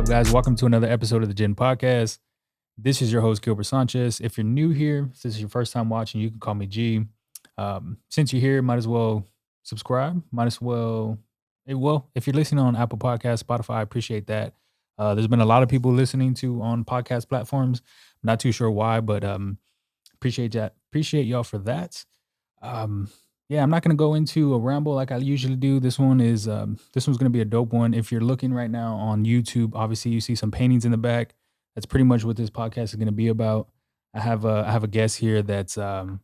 up, guys? Welcome to another episode of the Gen Podcast. This is your host, Gilbert Sanchez. If you're new here, if this is your first time watching, you can call me G. Since you're here, might as well subscribe. Might as well, if you're listening on Apple Podcasts, Spotify, I appreciate that. There's been a lot of people listening to on podcast platforms. Not too sure why, but appreciate that. Appreciate y'all for that. Um, yeah, I'm not gonna go into a ramble like I usually do. This one's gonna be a dope one. If you're looking right now on YouTube, obviously you see some paintings in the back. That's pretty much what this podcast is gonna be about. I have a guest here that's a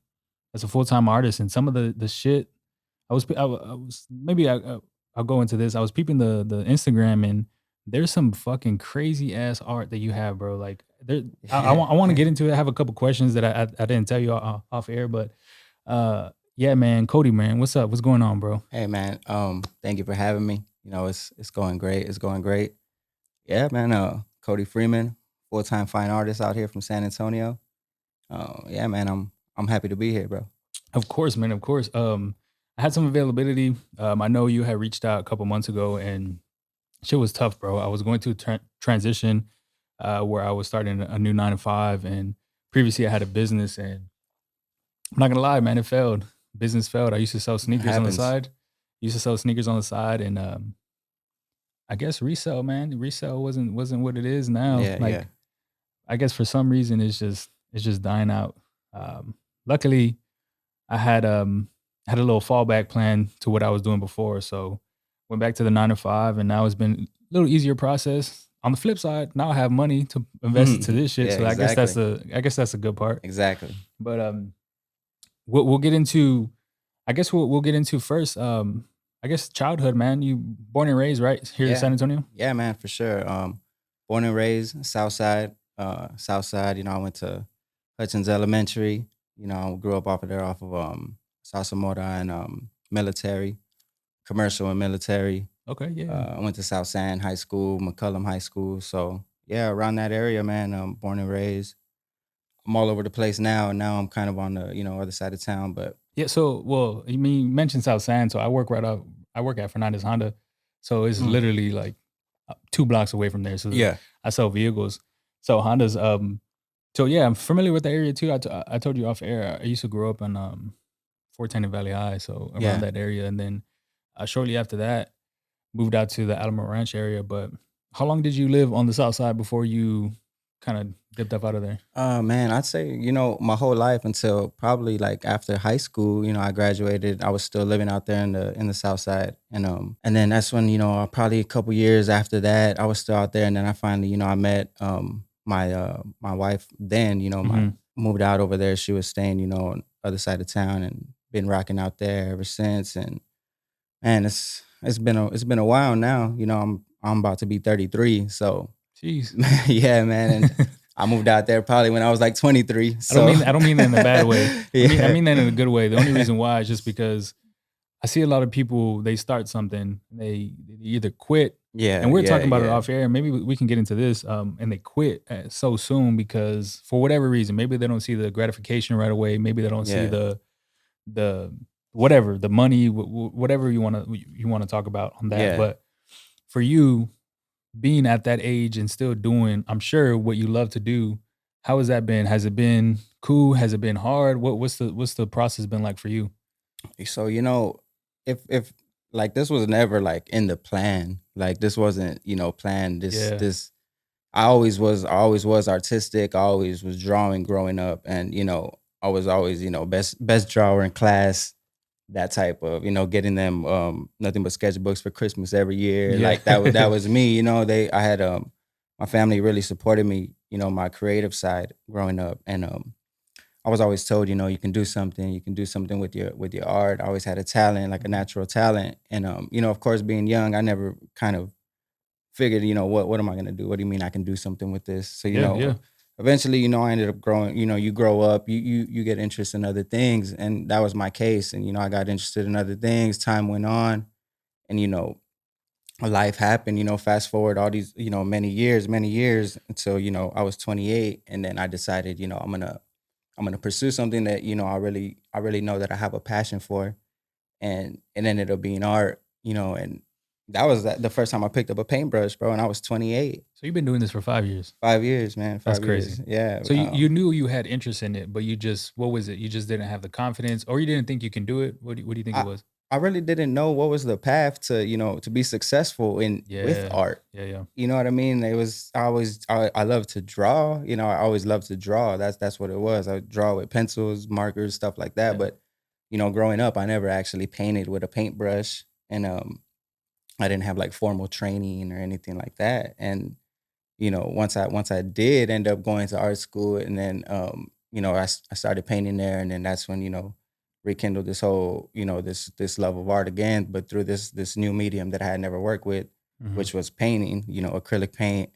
full time artist, and some of the shit I was maybe I'll go into this. I was peeping the Instagram, and there's some fucking crazy ass art that you have, bro. Like there, I want to get into it. I have a couple questions that I didn't tell you off air, but yeah, man, Cody, man, what's up? What's going on, bro? Hey man, thank you for having me. It's going great. It's going great. Yeah, man. Cody Freeman, full-time fine artist out here from San Antonio. Yeah, man. I'm happy to be here, bro. Of course, man. Of course. I had some availability. I know you had reached out a couple months ago, and shit was tough, bro. I was going to transition where I was starting a new 9 to 5, and previously I had a business, and I'm not gonna lie, man, it failed. Business failed. I used to sell It sneakers on the happens. side. Used to sell sneakers on the side, and I guess resale, man. Resale wasn't what it is now. Yeah, yeah. Like I guess for some reason it's just dying out. Luckily, I had a little fallback plan to what I was doing before, so went back to the 9 to 5, and now it's been a little easier process. On the flip side, now I have money to invest into this shit, Yeah, so exactly. I guess that's a good part. Exactly. But we'll get into. I guess we'll get into first. I guess childhood, man. You born and raised right here in Yeah. San Antonio. Yeah, man, for sure. Born and raised South Side. South Side, I went to Hudson's Elementary. I grew up off of there off of Sasamora and military, commercial and military. Okay, yeah. I went to South San High School, McCullum High School. So yeah, around that area, man. Born and raised. I'm all over the place now. And now I'm kind of on the other side of town. But Yeah, so well, you mentioned South San, so I work at Fernandez Honda, so it's mm, literally like 2 blocks away from there. So yeah, I sell vehicles. So Honda's so yeah, I'm familiar with the area too. I told you off air. I used to grow up in 410 and Valley High, so around yeah. that area, and then shortly after that, moved out to the Alamo Ranch area. But how long did you live on the South Side before you kind of dipped up out of there? Man, I'd say my whole life until probably like after high school. I graduated. I was still living out there in the South Side, and then that's when probably a couple years after that I was still out there, and then I finally I met my wife. Then my Hmm. moved out over there. She was staying on the other side of town and been rocking out there ever since. And man, it's been a while now. I'm about to be 33, so Jeez. yeah, man. And I moved out there probably when I was like 23. So I don't mean that in a bad way. I yeah, mean that in a good way. The only reason why is just because I see a lot of people, they start something, they either quit, yeah, and we're yeah, talking about it yeah, off air. Maybe we can get into this, and they quit so soon because for whatever reason, maybe they don't see the gratification right away. Maybe they don't see yeah, the whatever the money, whatever you want to talk about on that. yeah. But for you, being at that age and still doing, I'm sure what you love to do. How has that been? Has it been cool? Has it been hard? What's the process been like for you? So if like this was never like in the plan, like this wasn't planned. Yeah. I always was artistic. I always was drawing growing up, and I was always best drawer in class. That type of getting them nothing but sketchbooks for Christmas every year. Yeah. Like that was me. I had my family really supported me. My creative side growing up, and I was always told you can do something. You can do something with your art. I always had a talent, like a natural talent, and of course being young, I never kind of figured, what am I gonna do? What do you mean I can do something with this? So, Yeah, yeah. eventually, I ended up growing, you grow up, you get interest in other things. And that was my case. And, I got interested in other things. Time went on, and life happened, fast forward all these, many years until, I was 28. And then I decided, I'm gonna pursue something that, I really know that I have a passion for. And it ended up being art, and That was the first time I picked up a paintbrush, bro, and I was 28. So you've been doing this for 5 years. 5 years, man, That's 5 crazy. years. Yeah, So you knew you had interest in it, but you just what was it? You just didn't have the confidence or you didn't think you can do it? What do you think it I was? I really didn't know what was the path to, to be successful in with Yeah. art. Yeah, yeah. You know what I mean? It was I love to draw, I always loved to draw. That's what it was. I would draw with pencils, markers, stuff like that. Yeah. But, growing up, I never actually painted with a paintbrush. And I didn't have like formal training or anything like that. And, once I did end up going to art school and then I started painting there, and then that's when, rekindled this whole, this love of art again, but through this new medium that I had never worked with, Mhm. which was painting, acrylic paint,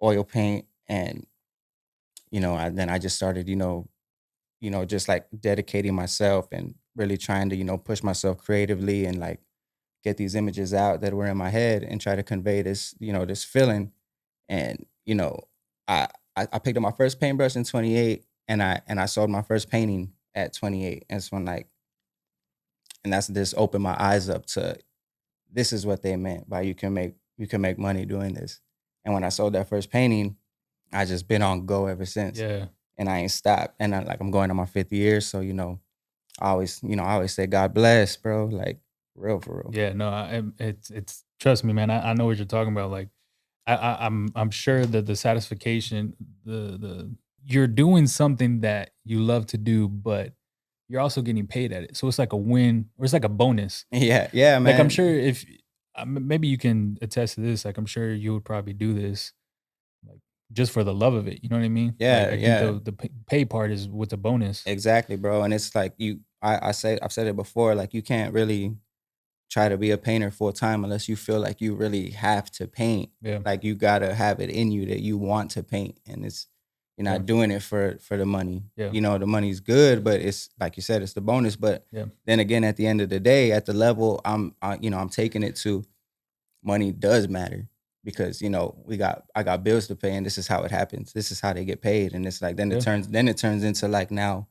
oil paint, and then I just started, just like dedicating myself and really trying to, push myself creatively and like get these images out that were in my head and try to convey this, this feeling. And I I picked up my first paintbrush in 28, and I sold my first painting at 28. And so like, and that's this opened my eyes up to this is what they meant by you can make money doing this. And when I sold that first painting, I just been on go ever since, Yeah. and I ain't stopped. And I'm going to my 5th year, so I always say God bless, bro. Like real for real. Yeah, no, it's trust me, man. I know what you're talking about. Like, I'm sure that the satisfaction, the you're doing something that you love to do, but you're also getting paid at it. So it's like a win, or it's like a bonus. Yeah, yeah, Like I'm sure man. if maybe you can attest to this. Like I'm sure you would probably do this, like just for the love of it. You know what I mean? Like Yeah, I think yeah. the pay part is what's a bonus. Exactly, bro. And it's like I've said it before, like you can't really try to be a painter full time unless you feel like you really have to paint. Yeah, Like you gotta have it in you that you want to paint, and you're yeah, not doing it for the money. yeah, The money's good, but it's like you said, it's the bonus. But yeah, then again, at the end of the day, at the level I'm taking it to, money does matter because I got bills to pay, and this is how it happens. This is how they get paid, and it's like yeah, then it turns into like now,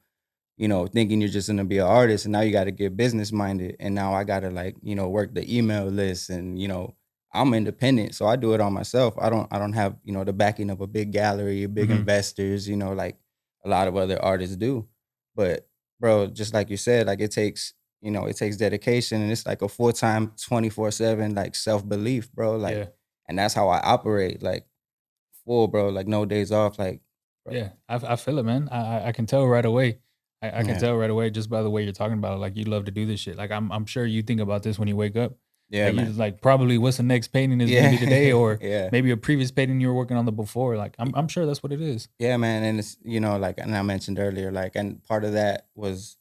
thinking you're just gonna be an artist, and now you got to get business minded, and now I gotta like, work the email list, and I'm independent, so I do it all myself. I don't have the backing of a big gallery, big hmm investors, like a lot of other artists do. But bro, just like you said, like it takes dedication, and it's like a full time 24/7 like self belief, bro. Like, yeah. and that's how I operate, like full, bro. Like no days off, like, bro. Yeah, I feel it, man. I can tell right away. I can Yeah, tell right away just by the way you're talking about it. Like you love to do this shit. Like I'm sure you think about this when you wake up. yeah, Like you're man. just like probably what's the next painting is gonna Yeah, be today, or yeah. maybe a previous painting you were working on the before. Like I'm sure that's what it is. Yeah, man, and it's like, and I mentioned earlier, like, and part of that was,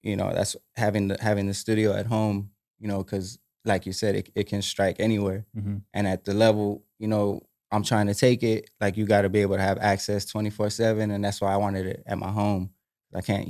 that's having the studio at home, because like you said, it can strike anywhere, Hmm. and at the level, I'm trying to take it, like you got to be able to have access 24/7, and that's why I wanted it at my home. I can't,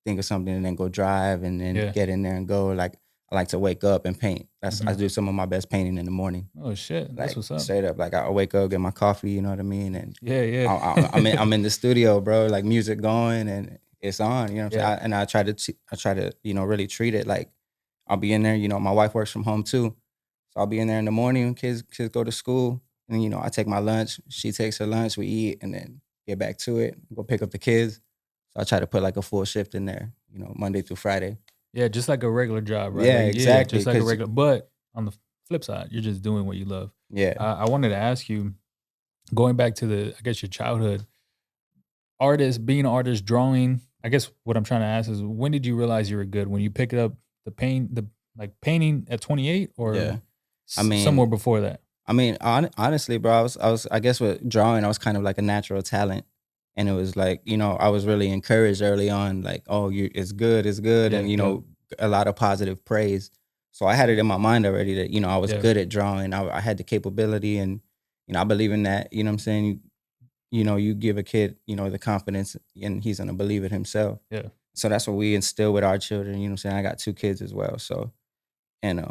think of something and then go drive and then Yeah. get in there and go. Like I like to wake up and paint. I Hmm. do some of my best painting in the morning. Oh shit, that's Like what's up. straight up, like I wake up, get my coffee, you know what I mean, and Yeah, yeah, I'm in the studio, bro. Like music going and it's on. You know what I'm yeah, saying? And I try to really treat it like I'll be in there. My wife works from home too, so I'll be in there in the morning when kids go to school, and I take my lunch. She takes her lunch, we eat, and then get back to it. Go pick up the kids. So I try to put like a full shift in there. Monday through Friday. yeah. Just like a regular job, right? Yeah, Like yeah, exactly. just like a Cause regular. But on the flip side, you're just doing what you love. yeah, I wanted to ask you, going back to I guess your childhood artist, being an artist, drawing. I guess what I'm trying to ask is when did you realize you were good? When you picked up the like painting at 28 or yeah. I somewhere mean, before that? honestly, bro, I guess with drawing, I was kind of like a natural talent, and it was like, I was really encouraged early on, like, oh, it's good, Yeah, and yeah, a lot of positive praise. So I had it in my mind already that I was yeah, good at drawing. I had the capability, and I believe in that. You know what I'm saying? You give a kid the confidence, and he's gonna believe it himself. yeah, So that's what we instill with our children. You know what I'm saying? I got 2 kids as well, so. And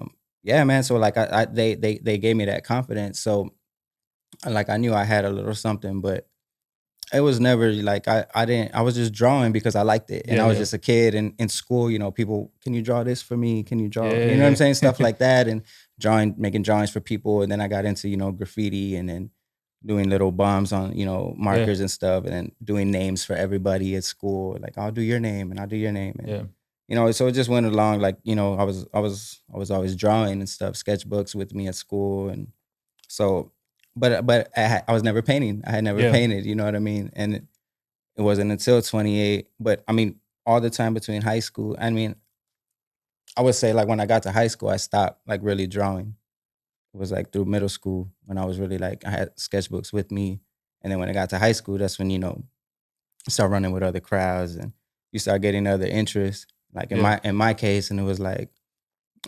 yeah, man. So like they gave me that confidence. So like I knew I had a little something, but It was never like I didn't I was just drawing because I liked it, and Yeah, I was yeah. just a kid in school, people, "Can you draw this for me? Can you draw," you know what I'm Yeah, saying? Stuff yeah. like that, and making drawings for people, and then I got into, graffiti, and then doing little bombs on, Yeah, markers and stuff, and then doing names for everybody at school, like, "I'll do your name, and I'll do your name," and, yeah. so it just went along, like, I was always drawing and stuff, sketchbooks with me at school, and so but I was never painting. I had never Yeah. painted, you know what I mean? And it wasn't until 28, but I mean, all the time between high school, I mean, I would say like when I got to high school, I stopped like really drawing. It was like through middle school when I was really like I had sketchbooks with me. And then when I got to high school, that's when, you start running with other crowds and you start getting other interests. Like in Yeah. my case, and it was like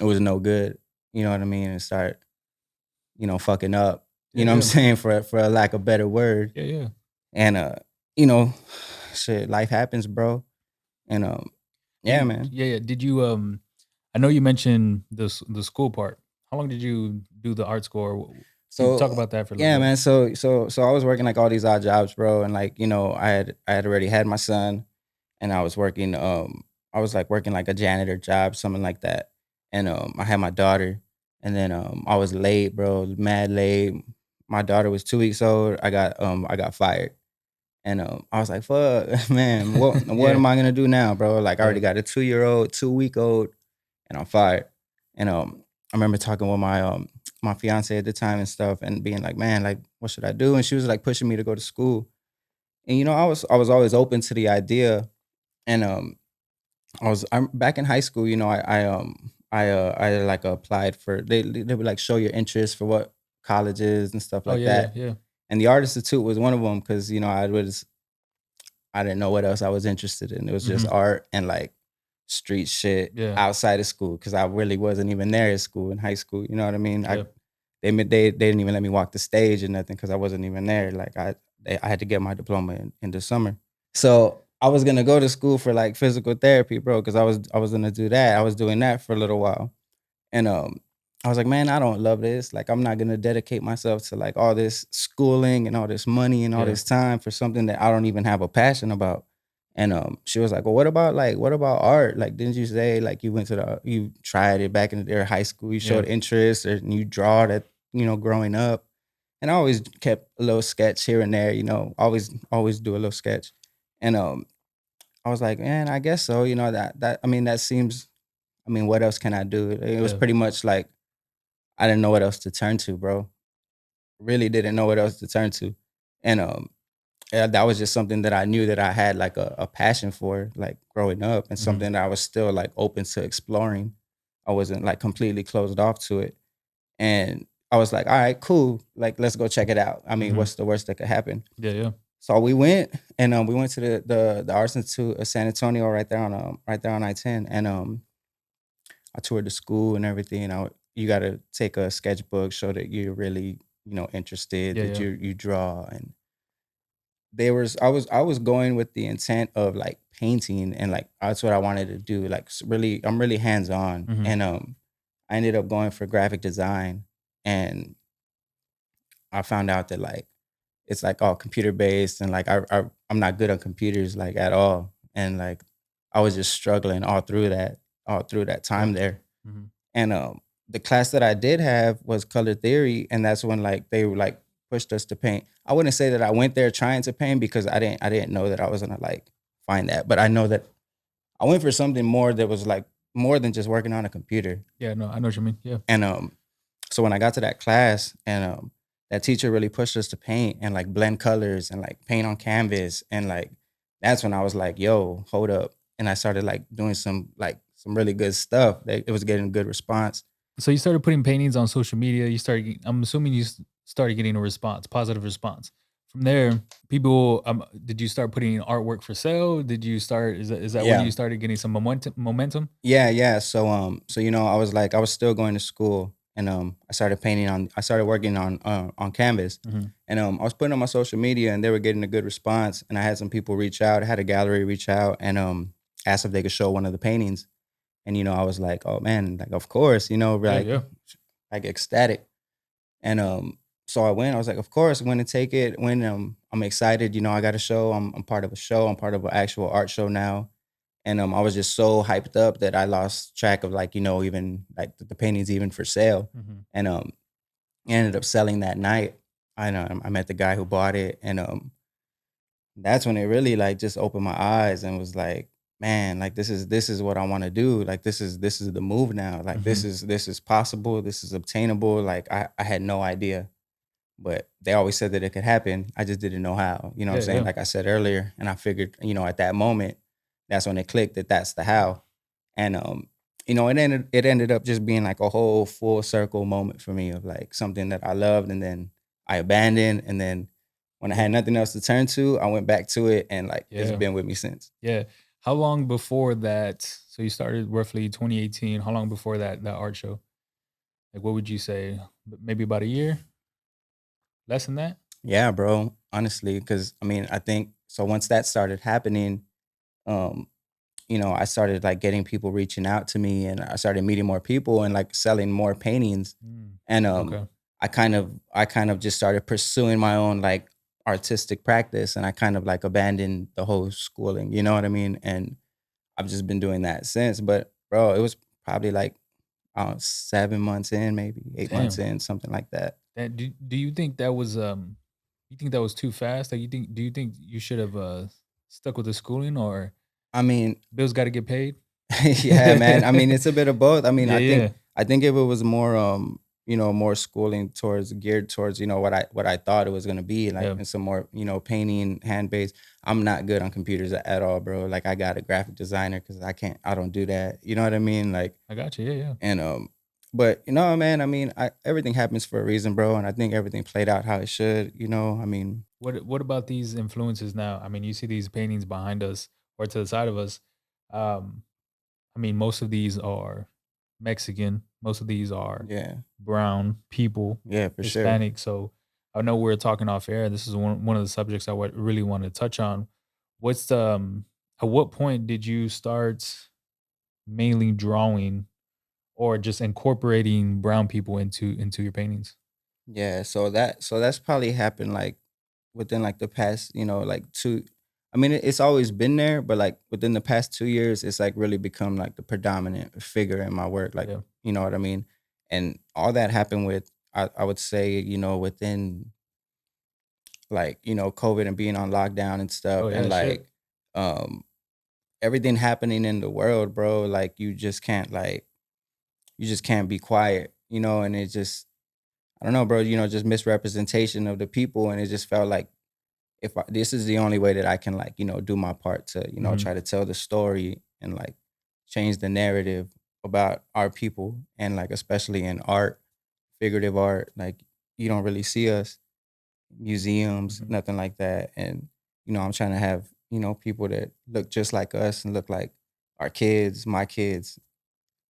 it was no good. You know what I mean? And start, fucking up. You Yeah, know what I'm yeah. saying? For a lack of better word. Yeah, yeah. And you know, shit, life happens, bro. And yeah, man. Yeah, yeah. Did you, I know you mentioned the school part. How long did you do the art school? Can you So talk about that for a little yeah, bit? man. So I was working like all these odd jobs, bro. And like, I had already had my son and I was working I was like working like a janitor job, something like that. And I had my daughter and then I was late, bro, mad late. My daughter was 2 weeks old. I got fired. And I was like, fuck, man, what Yeah, am I gonna do now, bro? Like I yeah, already got a 2-year old, 2-week old, and I'm fired. And I remember talking with my fiance at the time and stuff, and being like, man, like what should I do? And she was like pushing me to go to school. And I was always open to the idea. And I'm back in high school. I like applied for they would like show your interest for what colleges and stuff oh, like yeah, yeah, that. yeah, And the Art Institute was one of them because I didn't know what else I was interested in. It was just mhm, art and like street shit yeah, outside of school because I really wasn't even there at school in high school. You know what I mean? yeah, They didn't even let me walk the stage or nothing because I wasn't even there. Like I had to get my diploma in the summer. So I was gonna go to school for like physical therapy, bro, because I was gonna do that. I was doing that for a little while. And I was like, man, I don't love this. Like, I'm not gonna dedicate myself to like all this schooling and all this money and all yeah, this time for something that I don't even have a passion about. And she was like, well, what about art? Like, didn't you say like you tried it back in their high school? You yeah, showed interest or you draw that, growing up. And I always kept a little sketch here and there, always do a little sketch. And I was like, man, I guess so. That I mean, that seems I mean, what else can I do? It was yeah, pretty much like I didn't know what else to turn to, bro. Really didn't know what else to turn to. And yeah, that was just something that I knew that I had like a passion for, like growing up, and mhm, something that I was still like open to exploring. I wasn't like completely closed off to it. And I was like, all right, cool. Like, let's go check it out. I mean, mhm, what's the worst that could happen? yeah, yeah, So we went and we went to the Arts Institute of San Antonio right there on I-10. And I toured the school and everything. You got to take a sketchbook, show that you're really, interested, yeah, that yeah, you draw. And I was going with the intent of like painting, and like that's what I wanted to do. Like really, I'm really hands on, mhm, and I ended up going for graphic design, and I found out that like it's like all computer based, and like I'm not good on computers like at all, and like I was just struggling all through that yeah, time there. mhm, And the class that I did have was color theory, and that's when like they were like pushed us to paint. I wouldn't say that I went there trying to paint because I didn't know that I was gonna like find that, but I know that I went for something more that was like more than just working on a computer. yeah, no, I know what you mean, yeah, And so when I got to that class, and that teacher really pushed us to paint and like blend colors and like paint on canvas, and like that's when I was like, yo, hold up. And I started like doing some really good stuff. It was getting a good response. so you started putting paintings on social media, I'm assuming you started getting a response, positive response. From there, people, did you start putting artwork for sale? Did you start is that when you Yeah. started getting some momentum? Yeah, yeah. So I was still going to school, and I started working on canvas. Mhm, And I was putting on my social media, and they were getting a good response, and I had some people reach out. I had a gallery reach out and asked if they could show one of the paintings. And I was like, "Oh man, like of course," yeah, like yeah, ecstatic. And so I went. I was like, of course, went and take it. When I'm excited, I got a show. I'm part of a show. I'm part of an actual art show now. And I was just so hyped up that I lost track of like, even like the paintings even for sale. Mhm. And I ended up selling that night. I met the guy who bought it, and that's when it really like just opened my eyes and was like, man, like this is what I want to do. Like this is the move now. Like this Mhm. is this is possible. This is obtainable. Like I had no idea, but they always said that it could happen. I just didn't know how. You know what I'm Yeah, saying? yeah. Like I said earlier, and I figured, at that moment, that's when it clicked that that's the how. And it ended up just being like a whole full circle moment for me of like something that I loved and then I abandoned, and then when I Yeah. had nothing else to turn to, I went back to it, and like it's Yeah. been with me since. Yeah. How long before that so you started roughly 2018, how long before that art show? Like, what would you say? Maybe about a year? Less than that? Yeah, bro. Honestly, because I mean, I think so. Once that started happening, um, I started like getting people reaching out to me, and I started meeting more people and like selling more paintings. Mm. And Okay. I kind of just started pursuing my own like artistic practice, and I kind of like abandoned the whole schooling, you know what I mean? And I've just been doing that since. But bro, it was probably like 7 months in, maybe 8 months Damn. in, something like that. And do you think that was, you think that was too fast? Like, do you think you should have, stuck with the schooling or I mean, bills gotta get paid? yeah, man. I mean, it's a bit of both. I mean, Yeah, I think yeah. I think if it was more more schooling towards geared towards, what I thought it was gonna be, like Yeah. and some more, painting, hand based. I'm not good on computers at all, bro. Like I got a graphic designer because I don't do that. You know what I mean? Like I got you. Yeah, yeah. and but man, I mean, everything happens for a reason, bro. And I think everything played out how it should, I mean, What about these influences now? I mean, you see these paintings behind us or to the side of us. Um, I mean, most of these are Mexican. Most of these are yeah. brown people, Yeah, for sure. Hispanic. So I know we're talking off air. This is one of the subjects I really want to touch on. What's the at what point did you start mainly drawing or just incorporating brown people into your paintings? Yeah, so that's probably happened like within like the past, like two. I mean, it's always been there, but like within the past 2 years, it's like really become like the predominant figure in my work. Like, Yeah. you know what I mean? And all that happened with, I would say, within like, COVID and being on lockdown and stuff, Oh and yeah. Shit. like um everything happening in the world, bro. Like you just can't be quiet, and it just I don't know, bro, just misrepresentation of the people. And it just felt like this is the only way that I can like, do my part to, Hmm. try to tell the story and like change the narrative about our people. And like, especially in art, figurative art, like you don't really see us, museums, Hmm. nothing like that. And, I'm trying to have, people that look just like us and look like our kids, my kids,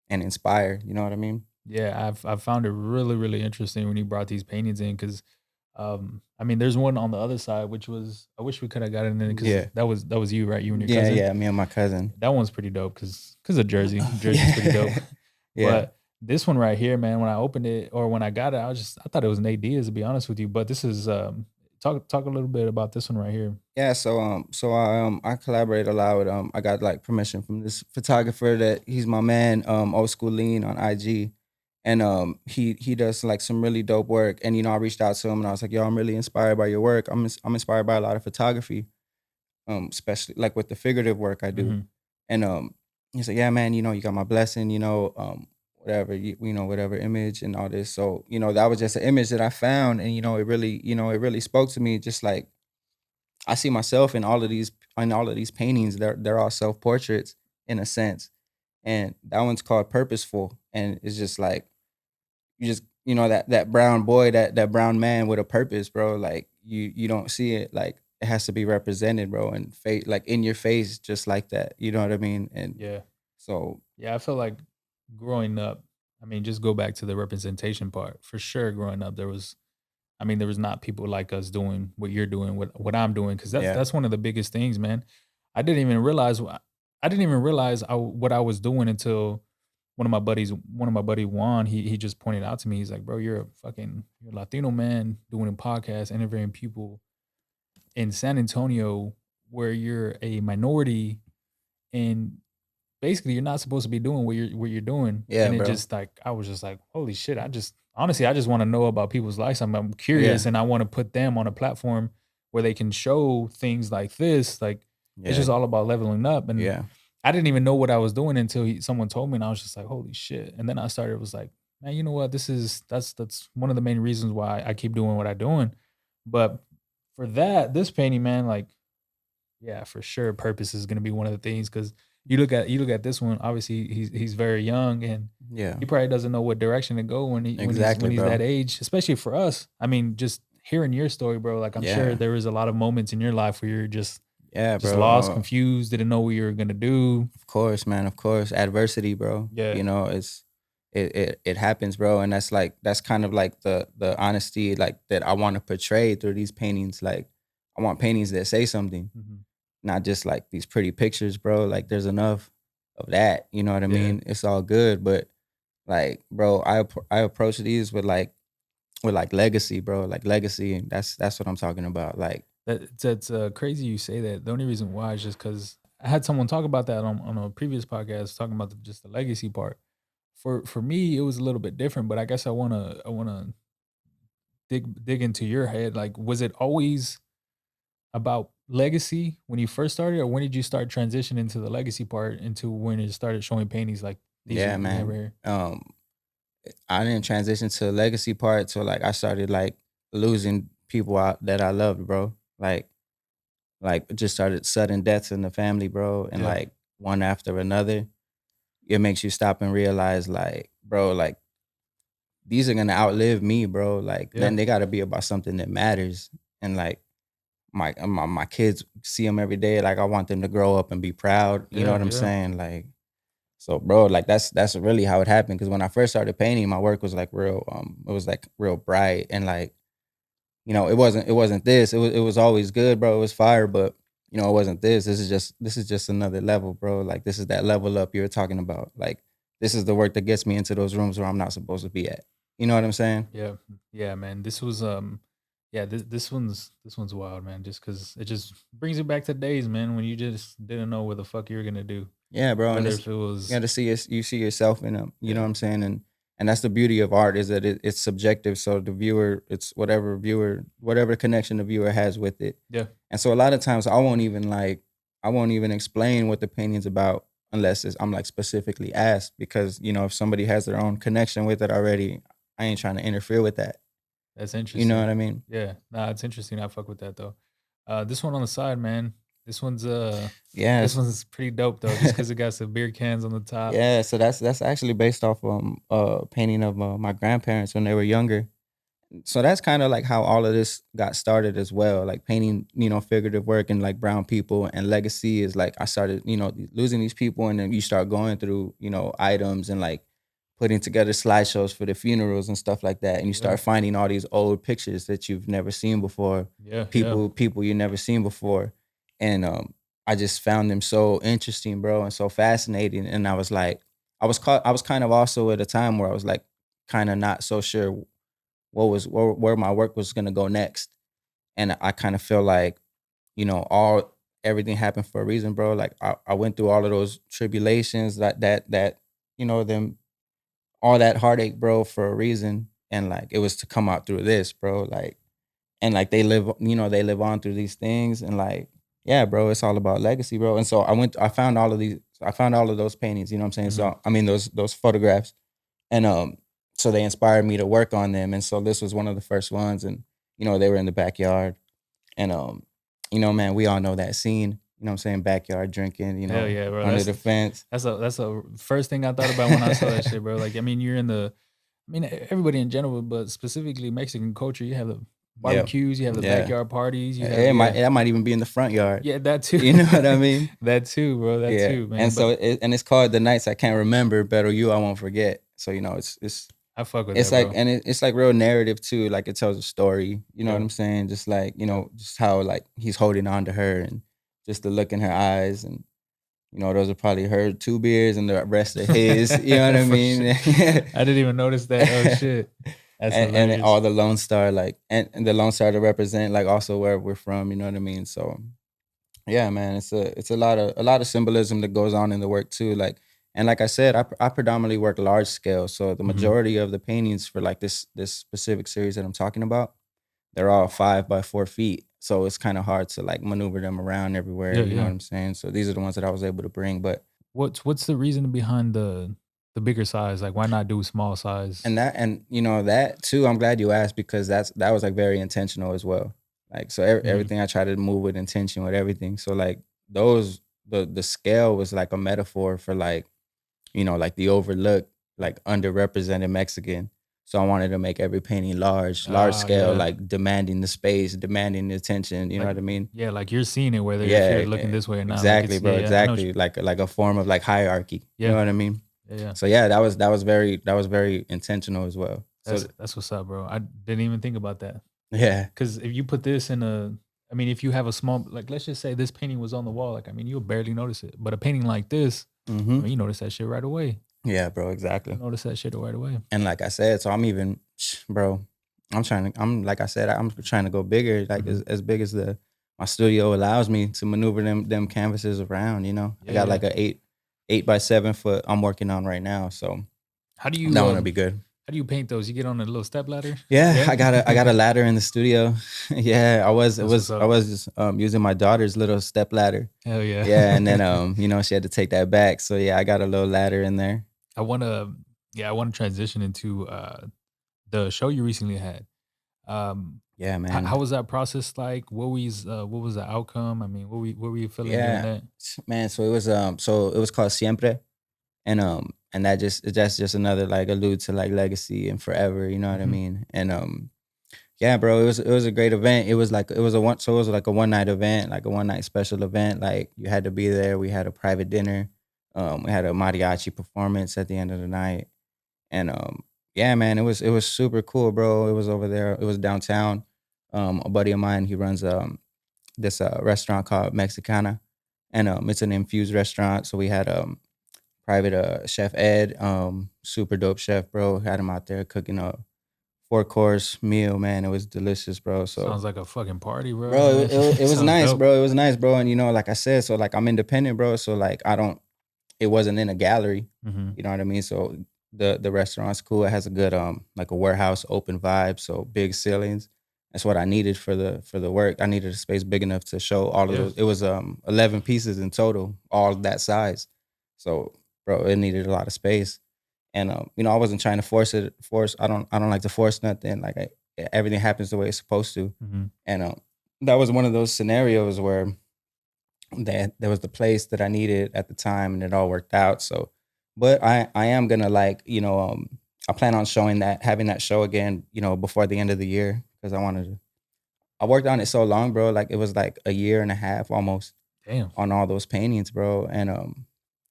and inspire, you know what I mean? Yeah, I've found it really interesting when you brought these paintings in because, I mean, there's one on the other side which was I wish we could have gotten in because Yeah. that was you, right? You and your Yeah. cousin. Yeah. Me and my cousin. That one's pretty dope because of Jersey. Jersey's pretty dope. Yeah. Yeah. But this one right here, man, when I opened it or when I got it, I thought it was an AD to be honest with you. But this is talk a little bit about this one right here. Yeah, so I collaborate a lot with I got like permission from this photographer that he's my man, old school lean on IG. And he does like some really dope work. And I reached out to him and I was like, yo, I'm really inspired by your work. I'm inspired by a lot of photography, especially like with the figurative work I do. Mhm. And he's like, yeah, man, you got my blessing, whatever, whatever image and all this. So, that was just an image that I found. And it really spoke to me, just like I see myself in all of these paintings. They're all self portraits in a sense, and that one's called Purposeful, and it's just like you just that brown boy, that brown man with a purpose, bro. Like you don't see it, like it has to be represented, bro, and face like in your face, just like that. You know what I mean? And Yeah. so Yeah, I feel like growing up, I mean, just go back to the representation part. For sure, growing up, there was not people like us doing what you're doing, what I'm doing, because yeah, that's one of the biggest things, man. I didn't even realize what I was doing until one of my buddy Juan, he just pointed out to me. He's like, bro, you're a Latino man doing a podcast, interviewing people in San Antonio where you're a minority and basically you're not supposed to be doing what you're doing. Yeah, And it bro. just like I was just like, holy shit, I just honestly I just want to know about people's lives. I'm curious Yeah. and I want to put them on a platform where they can show things like this. Like it's Yeah. just all about leveling up. And Yeah. I didn't even know what I was doing until someone told me, and I was just like, holy shit. And then I started was like, man, you know what? That's one of the main reasons why I keep doing what I'm doing. But for that, this painting, man, like yeah, for sure, purpose is gonna be one of the things because you look at this one. Obviously, he's very young and Yeah. he probably doesn't know what direction to go when Exactly, he's that bro. age. Especially for us. I mean, just hearing your story, bro. Like I'm sure Yeah. there was a lot of moments in your life where you're Yeah, just bro. lost, confused, didn't know what you were gonna do. Of course, man. Of course. Adversity, bro. Yeah, It happens, bro. And that's kind of like the honesty like that I want to portray through these paintings. Like I want paintings that say something, mhm, not just like these pretty pictures, bro. Like there's enough of that. You know what I yeah. mean? It's all good, but like, bro, I approach these with like legacy, bro. Like legacy, and that's what I'm talking about. Like, That's crazy you say that. The only reason why is just because I had someone talk about that on a previous podcast, talking about just the legacy part. For me, it was a little bit different, but I guess I wanna dig into your head. Like, was it always about legacy when you first started, or when did you start transitioning to the legacy part into when it started showing paintings like these yeah, we have man. right here? I didn't transition to legacy part till like I started like losing people out that I loved, bro. Like it just started sudden deaths in the family, bro, and Yeah, like one after another. It makes you stop and realize, like, bro, like these are gonna outlive me, bro. Like, yeah, then they gotta be about something that matters. And like my kids see them every day. Like I want them to grow up and be proud. You know yeah, what I'm yeah, saying? Like, so bro, like that's really how it happened. Cause when I first started painting, my work was like real, it was like real bright and like, it wasn't this. It was always good, bro. It was fire, but it wasn't this. This is just another level, bro. Like this is that level up you were talking about. Like this is the work that gets me into those rooms where I'm not supposed to be at. You know what I'm saying? yeah, yeah, man. This was yeah, this one's wild, man. Just because it just brings you back to days, man, when you just didn't know what the fuck you were gonna do. Yeah, bro. And Whether it's if it you got was to see you see yourself in them. You know yeah, what I'm saying? And that's the beauty of art is that it's subjective. So the viewer, it's whatever connection the viewer has with it. yeah, And so a lot of times I won't even explain what the painting's about unless I'm like specifically asked because if somebody has their own connection with it already, I ain't trying to interfere with that. that's You know interesting. what I mean? Yeah, nah, it's interesting. I fuck with that though. This one on the side, man. This one's this Yes. one's pretty dope though, just because it got some beer cans on the top. Yeah, so that's actually based off painting of my grandparents when they were younger. So that's kind of like how all of this got started as well. Like painting, figurative work and like brown people and legacy is like I started, losing these people and then you start going through, items and like putting together slideshows for the funerals and stuff like that. And you Yeah, start finding all these old pictures that you've never seen before, yeah, yeah. people you never seen before. And I just found them so interesting, bro, and so fascinating. And I was kind of also at a time where I was like kind of not so sure where my work was gonna go next. And I kind of feel like, all everything happened for a reason, bro. Like I went through all of those tribulations them all that heartache, bro, for a reason. And like it was to come out through this, bro. Like and like they live on through these things and like yeah, bro, it's all about legacy, bro. And so I found all of those paintings, you know what I'm saying? Mhm. So I mean those photographs and so they inspired me to work on them. And so this was one of the first ones and they were in the backyard and man, we all know that scene, what I'm saying, backyard drinking, Hell yeah, bro. under the fence. That's a first thing I thought about when I saw that shit, bro. Like, I mean, you're in the I mean, everybody in general, but specifically Mexican culture, you have the Yeah. barbecues, you have the Yeah. backyard parties, you have It might yeah. that might even be in the front yard. Yeah, that too. You know what I mean? That too, bro, that Yeah, too, and man, but so it's called The Nights I Can't Remember, Better You I Won't Forget. So, it's I fuck with it's that, like bro. and it's like real narrative too, like it tells a story, you know what Yeah, I'm saying? Just like, yeah, just how like he's holding on to her and just the look in her eyes and those are probably her 2 beers and the rest of his. You know what I For sure. mean? I didn't even notice that. Oh shit. That's And then hilarious. all the Lone Star, like, and the Lone Star to represent, like, also where we're from. You know what I mean? So yeah, man, it's a lot of symbolism that goes on in the work too. Like, and like I said, I predominantly work large scale, so the Mhm. majority of the paintings for like this specific series that I'm talking about, they're all 5 by 4 feet. So it's kind of hard to like maneuver them around everywhere. Yeah, You know what yeah. I'm saying? So these are the ones that I was able to bring. But What's the reason behind the bigger size? Like, why not do small size? and that too, I'm glad you asked because that was like very intentional as well. Like, so Mhm. everything I try to move with intention with everything. So like those the scale was like a metaphor for like, like the overlooked, like underrepresented Mexican. So I wanted to make every painting large Ah, scale, yeah. like demanding the space, demanding the attention. You know Like, what I mean? yeah, like you're seeing it whether if you're Yeah, looking this way or not. Like exactly, it's bro. yeah, yeah. I know what you Exactly. Like a form of like hierarchy. You know yeah. what I mean? Yeah, yeah. So yeah, that was very intentional as well. So That's what's up, bro. I didn't even think about that. yeah. Because if you put this in a I mean, if you have a small like, let's just say this painting was on the wall, like, I mean, you'll barely notice it, but a painting like this, I Hmm. mean, you notice that shit right away. Yeah, bro. You'll Exactly. notice that shit right away. And like I said, so I'm even, bro. I'm like I said, I'm trying to go bigger, like Mhm. as big as the my studio allows me to maneuver them canvases around. I Yeah, got yeah. like a 8 by 7 foot I'm working on right now, so How do that you, one will be good. how do you paint those? You get on a little step ladder? Yeah, Yeah? I got a ladder in the studio. Yeah, I was it That's what's was I up. was just using my daughter's little step ladder. Hell yeah. Yeah, and then she had to take that back. So yeah, I got a little ladder in there. I wanna yeah, I wanna transition into, the show you recently had. Um, Yeah, how man. was that process like? What was the outcome? I mean, what were you feeling doing Yeah, that? man. So it was called Siempre, and that's just another like allude to like legacy and forever. You know what I Mhm. mean? And yeah, bro, it was a great event. It was like a one night event, like a one night special event. Like you had to be there. We had a private dinner. We had a mariachi performance at the end of the night, and yeah, man, it was super cool, bro. It was over there. It was downtown. A buddy of mine, he runs this restaurant called Mexicana, and it's an infused restaurant. So we had private chef Ed, super dope chef, bro. Had him out there cooking a 4 course meal, man. It was delicious, bro. So Sounds like a fucking party, bro. I mean, bro, that it shit was sounds nice, dope. bro. It was nice, bro. And like I said, so like I'm independent, bro. So like I don't. It wasn't in a gallery. Mhm. You know what I mean? So the restaurant's cool. It has a good like a warehouse open vibe. So big ceilings. That's what I needed for the work. I needed a space big enough to show all of Yeah. those. It was 11 pieces in total, all that size. So bro, it needed a lot of space. And I wasn't trying to force. I don't like to force nothing. Like everything happens the way it's supposed to. Mhm. And that was one of those scenarios where that there was the place that I needed at the time, and it all worked out. So, but I am gonna like I plan on having that show again, before the end of the year because I worked on it so long, bro. Like it was like a year and a half almost Damn. on all those paintings, bro. And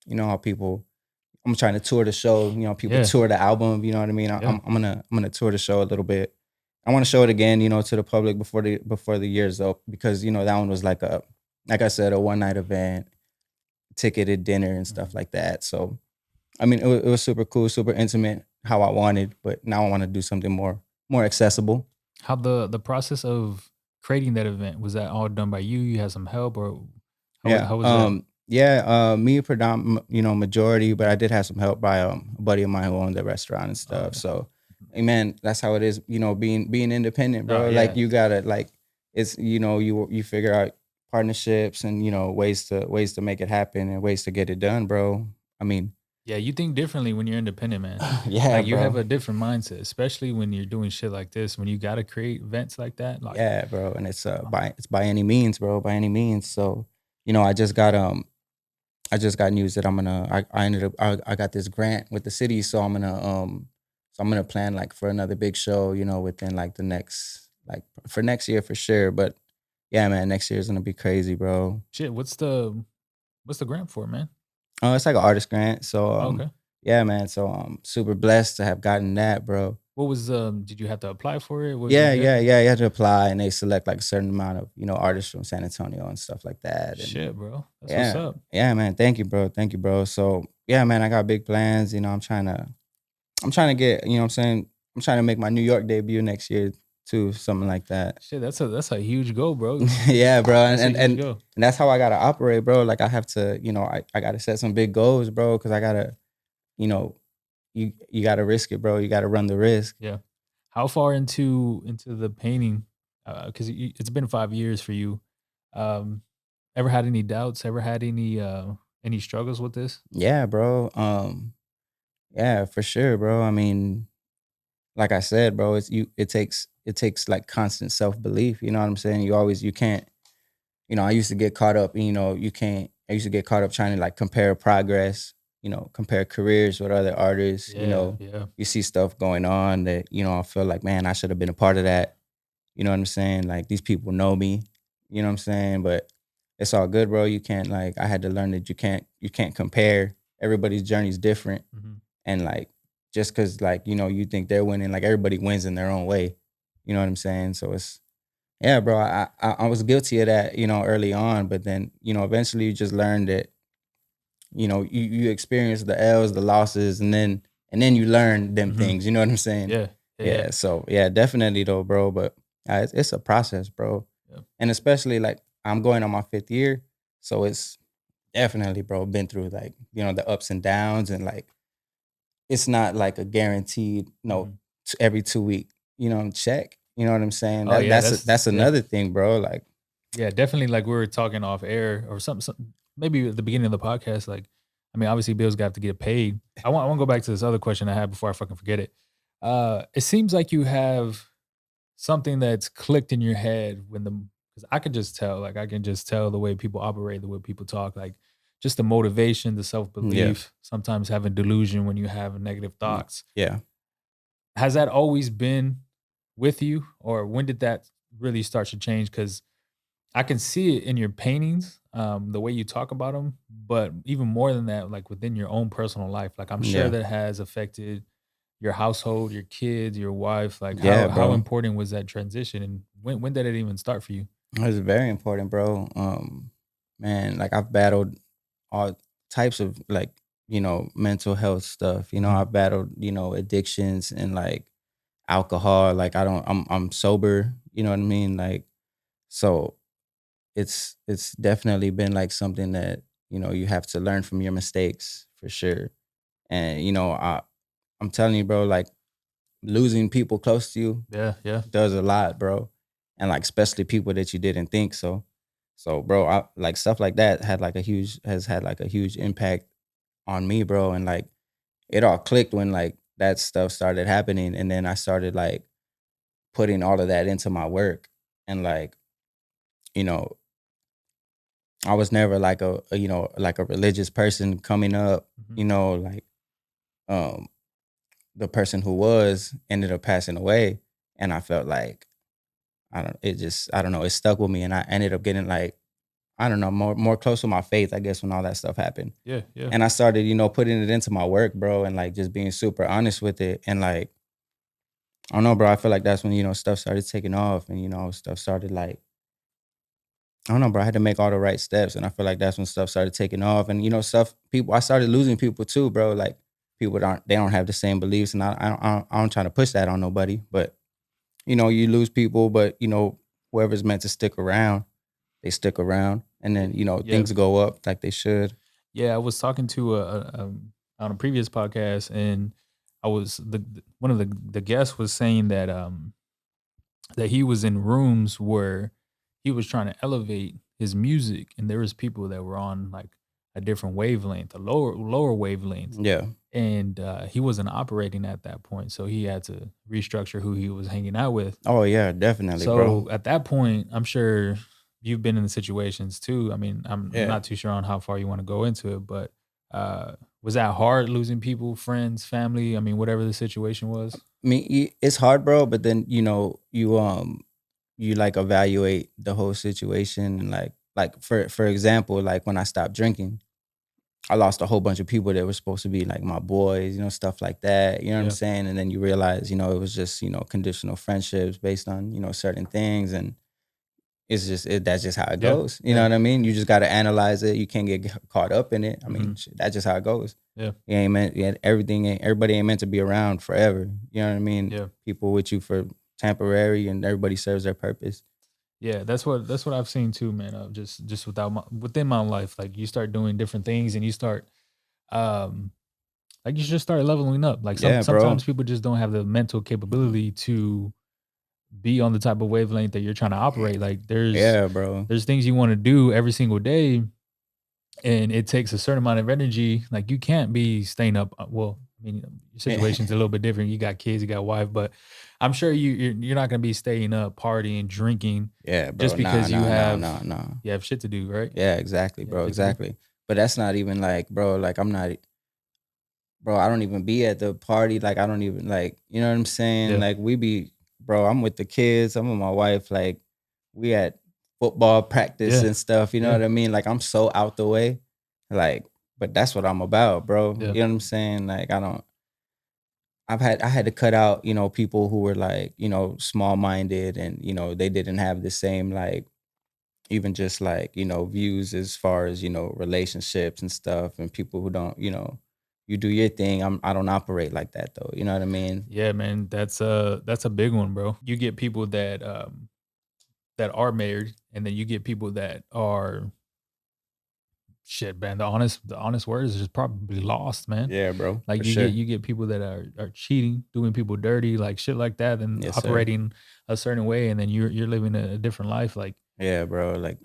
you know how people I'm trying to tour the show. People Yeah. tour the album. You know what I mean? Yeah. I'm gonna tour the show a little bit. I want to show it again, to the public before the year's up because that one was like I said, a one night event, ticketed dinner and stuff Mhm. like that. So I mean, it was super cool, super intimate, how I wanted. But now I want to do something more accessible. How the process of creating that event, was that all done by you? You had some help or Yeah. how was that? Yeah. Me predominant, majority, but I did have some help by a buddy of mine who owned the restaurant and Oh, stuff. yeah. So, hey, man, that's how it is. Being independent, No, bro. Like yeah. you gotta like it's you figure out partnerships and ways to make it happen and ways to get it done, bro. I mean, Yeah, you think differently when you're independent, man. yeah, Like, you have bro. a different mindset, especially when you're doing shit like this, when you gotta create events like that, like Yeah, bro. And it's by any means, bro, by any means. So, I just got news that I ended up I got this grant with the city, so I'm gonna plan like for another big show, within like the next like for next year for sure. But yeah, man, next year is gonna be crazy, bro. shit, what's the grant for, man? Oh, it's like an artist grant. So Oh, okay. yeah, man. So super blessed to have gotten that, bro. What was did you have to apply for it? What Yeah, yeah, exactly? yeah. You had to apply, and they select like a certain amount of artists from San Antonio and stuff like that. And Shit, bro. That's what's yeah, up. yeah, man. Thank you, bro. Thank you, bro. So yeah, man, I got big plans. I'm trying to get. What I'm saying, I'm trying to make my New York debut next year too, something like that. Shit, that's a huge goal, bro. Yeah, bro. And That's a and huge and goal. and that's how I gotta operate, bro. Like I have to, I gotta set some big goals, bro, because I gotta, you know, you gotta risk it, bro. You gotta run the risk. Yeah. How far into the painting? Because it's been 5 years for you. Um, ever had any doubts? Ever had any struggles with this? Yeah, bro. Yeah, for sure, bro. I mean, like I said, bro, it takes like constant self belief. You know what I'm saying? You can't. I used to get caught up. You can't. I used to get caught up trying to like compare progress. Compare careers with other artists. Yeah, yeah. You see stuff going on that I feel like, man, I should have been a part of that. You know what I'm saying? Like these people know me. You know what I'm saying? But it's all good, bro. You can't like. I had to learn that you can't compare. Everybody's journey is different, Mhm. and like just because like you think they're winning, like everybody wins in their own way. You know what I'm saying? So it's yeah, bro. I was guilty of that, early on, but then eventually you just learn that you experience the L's, the losses, and then you learn them Mhm. things. You know what I'm saying? Yeah. Yeah, yeah. Yeah. So yeah, definitely though, bro. But it's a process, bro, Yeah. and especially like I'm going on my 5th year, so it's definitely, bro, been through like the ups and downs, and like it's not like a guaranteed, Mhm. every 2 week, check. You know what I'm saying? Oh, yeah, That's yeah. another thing, bro. Like, Yeah, definitely, like, we were talking off air or something maybe at the beginning of the podcast, like, I mean, obviously, bills got to get paid. I wanna go back to this other question I had before I fucking forget it. It seems like you have something that's clicked in your head when the because I can just tell, like, I can just tell the way people operate, the way people talk, like, just the motivation, the yeah, self-belief, sometimes having delusion when you have negative mm, thoughts. yeah. Has that always been with you, or when did that really start to change? Because I can see it in your paintings, the way you talk about them, but even more than that, like within your own personal life, like I'm sure Yeah. that has affected your household, your kids, your wife. Like Yeah, how bro. important was that transition, and when did it even start for you? It was very important, bro. Man, like I've battled all types of like, mental health stuff. Mhm. I've battled, addictions and like alcohol. Like I'm sober, you know what I mean? Like so it's definitely been like something that, you have to learn from your mistakes for sure. And I'm telling you, bro, like losing people close to you Yeah, yeah, does a lot, bro. And like especially people that you didn't think so. So, bro, I like stuff like that has had like a huge impact on me, bro. And like it all clicked when like that stuff started happening. And then I started like putting all of that into my work. And like, you know, I was never like like a religious person coming up, mhm, like um the person who was ended up passing away. And I felt like I don't know, it stuck with me, and I ended up getting like, I don't know, more close to my faith, I guess, when all that stuff happened. yeah, yeah, And I started, putting it into my work, bro, and like just being super honest with it. And like, I don't know, bro, I feel like that's when, stuff started taking off, and stuff started like, I don't know, bro, I had to make all the right steps. And I feel like that's when stuff started taking off. And stuff people I started losing people too, bro. Like people don't have the same beliefs, and I don't try to push that on nobody. But you lose people, but whoever's meant to stick around, they stick around, and then yeah. things go up like they should. Yeah, I was talking to on a previous podcast, and I was one of the guests was saying that he was in rooms where he was trying to elevate his music, and there was people that were on like a different wavelength, a lower wavelength, Yeah. and he wasn't operating at that point, so he had to restructure who he was hanging out with. Oh yeah, definitely, bro. So at that point, I'm sure you've been in the situations too. I mean, I'm Yeah. not too sure on how far you want to go into it, but was that hard losing people, friends, family? I mean, whatever the situation was. I mean, it's hard, bro. But then you like evaluate the whole situation, and like for example, like when I stopped drinking, I lost a whole bunch of people that were supposed to be like my boys, stuff like that. You know what I'm Yeah. saying? And then you realize, it was just, conditional friendships based on, certain things. And it's just that's just how it Yeah. goes. You know Yeah. what I mean? You just got to analyze it. You can't get caught up in it. I mean, Hmm. shit, that's just how it goes. Yeah. You ain't meant yeah, everybody ain't meant to be around forever. You know what I mean? Yeah. People with you for temporary, and everybody serves their purpose. Yeah, that's what I've seen too, man. Just within my life, like you start doing different things and you start um like you just start leveling up. Like Yeah, sometimes bro. people just don't have the mental capability to be on the type of wavelength that you're trying to operate. Like Yeah, bro. there's things you want to do every single day, and it takes a certain amount of energy. Like you can't be staying up. Well, I mean, your situation's a little bit different. You got kids, you got a wife, but I'm sure you're not gonna be staying up, partying, drinking, Yeah, bro. just Nah, because you nah, nah, have nah, nah. you have shit to do, right? Yeah, exactly, You have bro. shit to do. Exactly. But that's not even like, bro, like I'm not bro, I don't even be at the party. Like I don't even like, you know what I'm saying? Yeah, Like we be, bro, I'm with the kids, I'm with my wife, like we at football practice yeah, and stuff, you know yeah, what I mean? Like I'm so out the way. Like, but that's what I'm about, bro. yeah, You know what I'm saying? Like I had to cut out, people who were like, small minded and, they didn't have the same like even just like, views as far as, relationships and stuff and people who don't, you do your thing. I don't operate like that though. You know what I mean? yeah, man. That's a big one, bro. You get people that are married, and then you get people that are shit, man. The honest word is just probably lost, man. Yeah, bro, Like for sure. you get people that are cheating, doing people dirty, like shit like that, and Yes, sir. operating a certain way, and then you're living a different life. Like Yeah, bro. Like,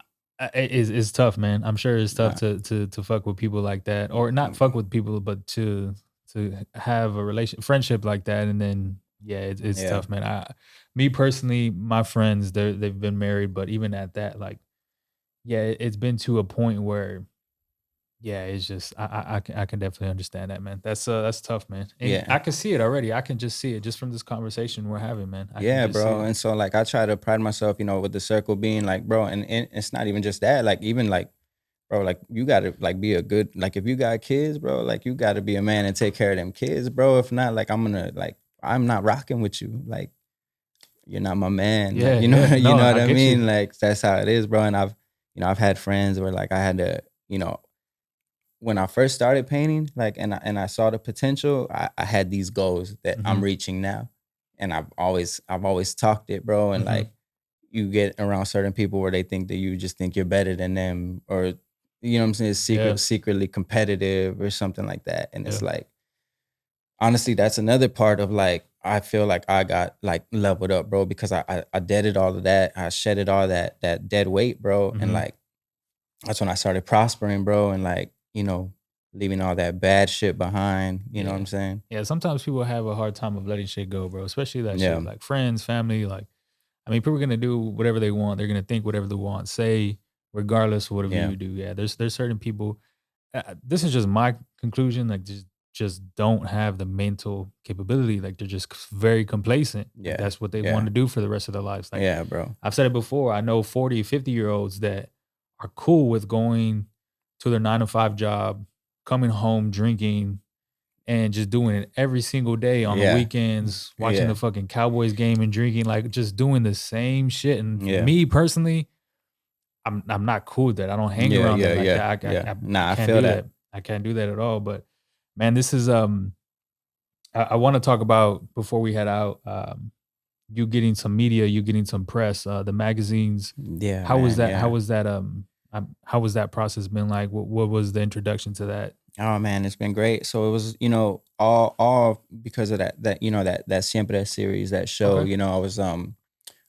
it's tough, man. I'm sure it's tough nah, to fuck with people like that, or not fuck mm, with people, but to have a friendship like that, and then yeah, it's yeah, tough, man. Me personally, my friends, they've been married, but even at that, like, yeah, it's been to a point where yeah, it's just I can definitely understand that, man. That's tough, man. And yeah, I can see it already. I can just see it just from this conversation we're having, man. I can yeah, just see bro. it. And so like I try to pride myself, with the circle being like, bro, and it's not even just that. Like even like bro, like you gotta like be a good like if you got kids, bro, like you gotta be a man and take care of them kids, bro. If not, like I'm not rocking with you. Like you're not my man. Like Yeah, yeah. you No, know what I I get you. mean? Like that's how it is, bro. And I've had friends where like I had to, when I first started painting, like and I saw the potential, I had these goals that I'm Mhm. reaching now. And I've always talked it, bro. And Mhm. like you get around certain people where they think that you just think you're better than them or you know what I'm saying, Yeah, secretly competitive or something like that. And it's yeah. like honestly, that's another part of like I feel like I got like leveled up, bro, because I deaded all of that. I shedded all that dead weight, bro. And Mhm. like that's when I started prospering, bro, and like, leaving all that bad shit behind. You know what Yeah. I'm saying? Yeah, sometimes people have a hard time of letting shit go, bro, especially that Yeah. shit, like friends, family, like I mean, people are gonna do whatever they want. They're gonna think whatever they want, say regardless of whatever Yeah. you do. Yeah, there's certain people. This is just my conclusion. Like, just don't have the mental capability. Like, they're just very complacent. Like, Yeah. that's what they want Yeah. to do for the rest of their lives. Like, Yeah, bro. I've said it before. I know 40, 50-year-olds that are cool with going to their 9 to 5 job, coming home, drinking, and just doing it every single day on the Yeah. weekends, watching the Yeah. fucking Cowboys game and drinking, like just doing the same shit. And Yeah. me personally, I'm not cool with that. I don't hang Yeah. around that Yeah. like Yeah. that. Yeah. I Nah, I can't feel do that. that. I can't do that at all. But man, this is I want to talk about before we head out, you getting some media, you getting some press, the magazines. Yeah, How was man. that? How Yeah. was that? How was that process been like? What was the introduction to that? Oh man, it's been great. So it was, all because of that Siempre series, that show, Okay.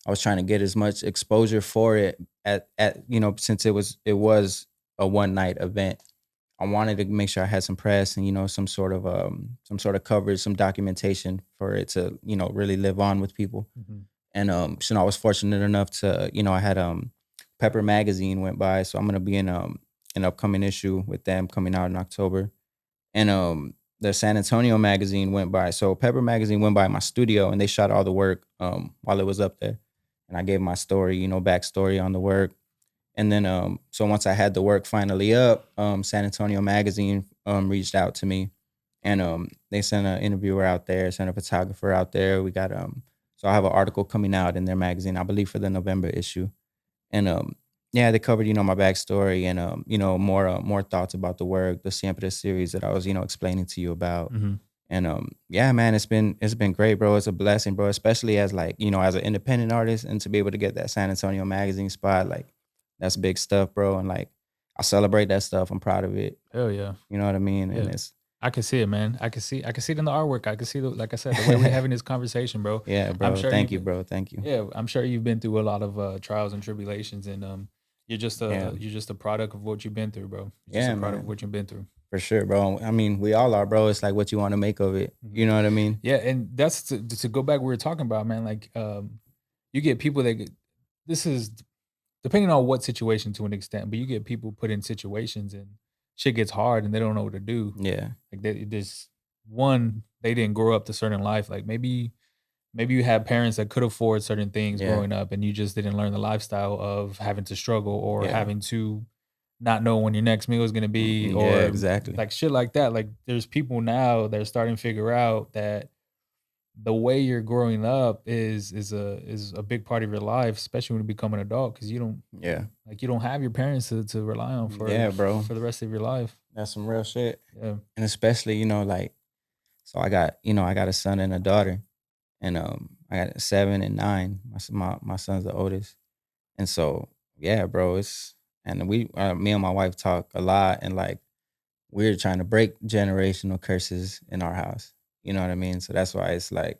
I was trying to get as much exposure for it since it was a one night event. I wanted to make sure I had some press and some sort of coverage, some documentation for it to really live on with people. Mhm. And so I was fortunate enough to I had Pepper magazine went by, so I'm gonna be in an upcoming issue with them coming out in October. And the San Antonio magazine went by. So Pepper magazine went by my studio and they shot all the work while it was up there. And I gave my story, backstory on the work. And then so once I had the work finally up, San Antonio Magazine reached out to me, and they sent an interviewer out there, sent a photographer out there. We got so I have an article coming out in their magazine, I believe for the November issue. And yeah, they covered, my backstory and more thoughts about the work, the Siempre series that I was, explaining to you about. Mm-hmm. And yeah, man, it's been great, bro. It's a blessing, bro, especially as like, as an independent artist, and to be able to get that San Antonio Magazine spot, like that's big stuff, bro. And like I celebrate that stuff. I'm proud of it. Hell yeah. You know what I mean? And Yeah. it's I can see it, man. I can see it in the artwork. I can see like I said, the way we're having this conversation, bro. yeah, I'm bro. sure Thank you've you, bro. Thank you. yeah, I'm sure you've been through a lot of trials and tribulations, and Yeah. you're just a product of what you've been through, bro. You're just a Yeah, product of man. what you've been through. For sure, bro. I mean, we all are, bro. It's like what you want to make of it. Mhm. You know what I mean? Yeah, and that's to go back, we were talking about, man. Like, you get people that this is depending on what situation to an extent, but you get people put in situations and shit gets hard and they don't know what to do. Yeah. Like there's one, they didn't grow up to certain life. Like maybe you had parents that could afford certain things Yeah. growing up and you just didn't learn the lifestyle of having to struggle or Yeah. having to not know when your next meal is going to be Yeah, or exactly. like shit like that. Like there's people now that are starting to figure out that the way you're growing up is a big part of your life, especially when you become an adult, because Yeah. you don't have your parents to rely on Yeah, bro. for the rest of your life. That's some real shit. Yeah. And especially, like, so I got a son and a daughter, and I got 7 and 9. My son's the oldest, and so yeah, bro, and me and my wife talk a lot, and like we're trying to break generational curses in our house. You know what I mean? So that's why it's like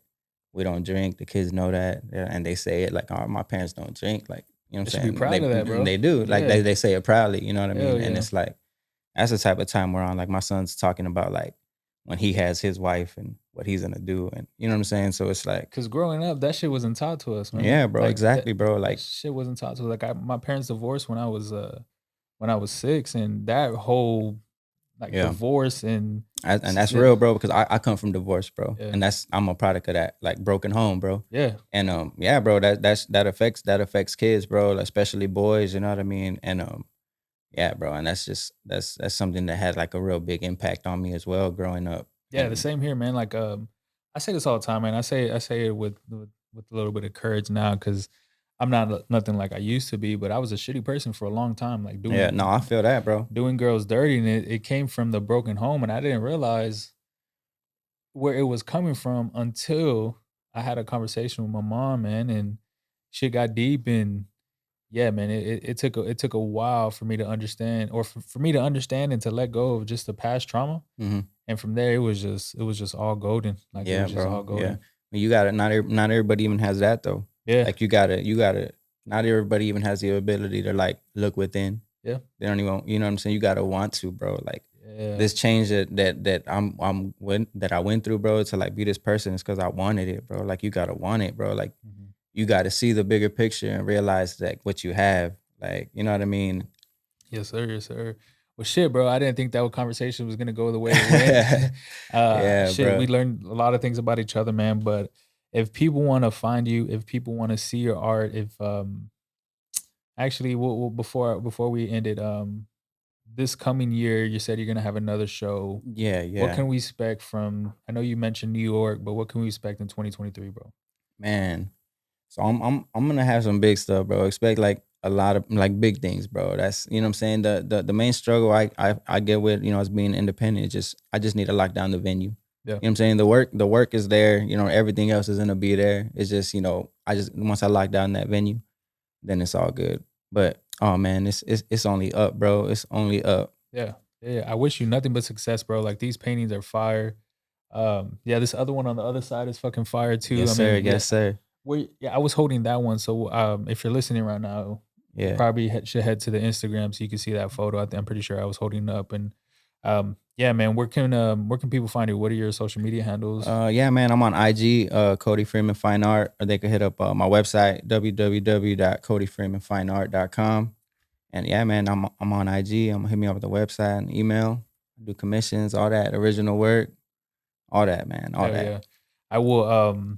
we don't drink. The kids know that, yeah, and they say it like, "Oh, my parents don't drink." Like, you know They what I'm should be saying? proud of that, bro. They do. Like Yeah. they say it proudly. You know what I Hell mean? And yeah. it's like that's the type of time we're on. Like my son's talking about like when he has his wife and what he's gonna do, and you know what I'm saying. So it's like, Cause growing up, that shit wasn't taught to us, man. yeah, bro, Like exactly, bro. that Like, shit wasn't taught to us. Like my parents divorced when I was 6, and that whole like yeah, divorce and and that's yeah, real, bro. Because I come from divorce, bro, yeah, and I'm a product of that, like broken home, bro. yeah. And yeah, bro, that affects kids, bro, especially boys. You know what I mean? And yeah, bro, and that's something that had like a real big impact on me as well growing up. Yeah, the And same here, man. Like, I say this all the time, man. I say it with a little bit of courage now, because I'm not nothing like I used to be, but I was a shitty person for a long time, like yeah, no, I feel that, bro. doing girls dirty, and it came from the broken home, and I didn't realize where it was coming from until I had a conversation with my mom, man, and shit got deep, and yeah, man, it took a while for me to understand, or for me to understand and to let go of just the past trauma. Hmm. And from there, it was just all golden. Like, it Yeah, was just bro. all Yeah, golden. you got it. Not everybody even has that though. Yeah, Like you gotta. Not everybody even has the ability to like look within. yeah, They don't even, you know what I'm saying? You gotta want to, bro. Like yeah. this change that I went through, bro, to like be this person is because I wanted it, bro. Like you gotta want it, bro. Like Mhm. you gotta see the bigger picture and realize that what you have. Like, you know what I mean? Yes, sir, yes, sir. Well, shit, bro, I didn't think that conversation was gonna go the way it went. Yeah, Shit, we bro. learned a lot of things about each other, man, but if people wanna find you, if people wanna see your art, if, actually, before we ended, this coming year, you said you're gonna have another show. Yeah, What yeah. can we expect from I know you mentioned New York, but what can we expect in 2023, bro? Man. So I'm gonna have some big stuff, bro. Expect like a lot of like big things, bro. That's, you know what I'm saying. The main struggle I get with, as being independent is just I just need to lock down the venue. Yeah. You know what I'm saying? The work is there. Everything else is gonna be there. It's just, I just once I lock down that venue, then it's all good. But oh man, it's only up, bro. It's only up. Yeah. Yeah, I wish you nothing but success, bro. Like, these paintings are fire. Yeah, this other one on the other side is fucking fire too. Yes, I sir. mean, yeah, Yes, sir. I was holding that one. So, if you're listening right now, you Yeah. probably should head to the Instagram so you can see that photo. I'm pretty sure I was holding it up. And yeah, man, where can people find you? What are your social media handles? Yeah, man, I'm on IG, Cody Freeman Fine Art, or they could hit up my website, www.codyfreemanfineart.com. And yeah, man, I'm on IG. Hit me up with the website and email. I do commissions, all that, original work, all that, man, all Hell that. yeah, I will.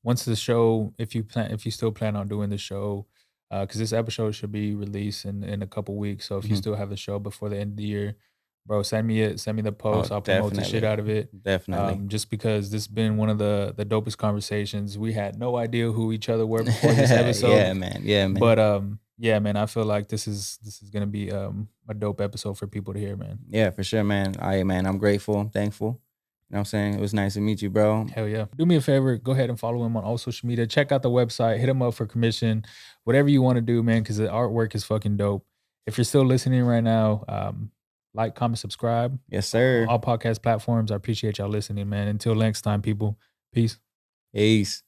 Once the show, if you still plan on doing the show, because this episode should be released in a couple weeks. So if you Mhm. still have the show before the end of the year, bro, send me it. Send me the Oh, post. I'll promote the shit definitely. out of it. Definitely. Just because this has been one of the dopest conversations. We had no idea who each other were before this episode, Yeah, man. Yeah, man. but yeah, man, I feel like this is gonna be a dope episode for people to hear, man. Yeah, for sure, man. Man, I'm grateful. I'm thankful. You know what I'm saying? It was nice to meet you, bro. Hell yeah. Do me a favor, go ahead and follow him on all social media. Check out the website, hit him up for commission, whatever you want to do, man, because the artwork is fucking dope. If you're still listening right now, like, comment, subscribe Yes, on sir. all podcast platforms. I appreciate y'all listening, man. Until next time, people. Peace. Peace.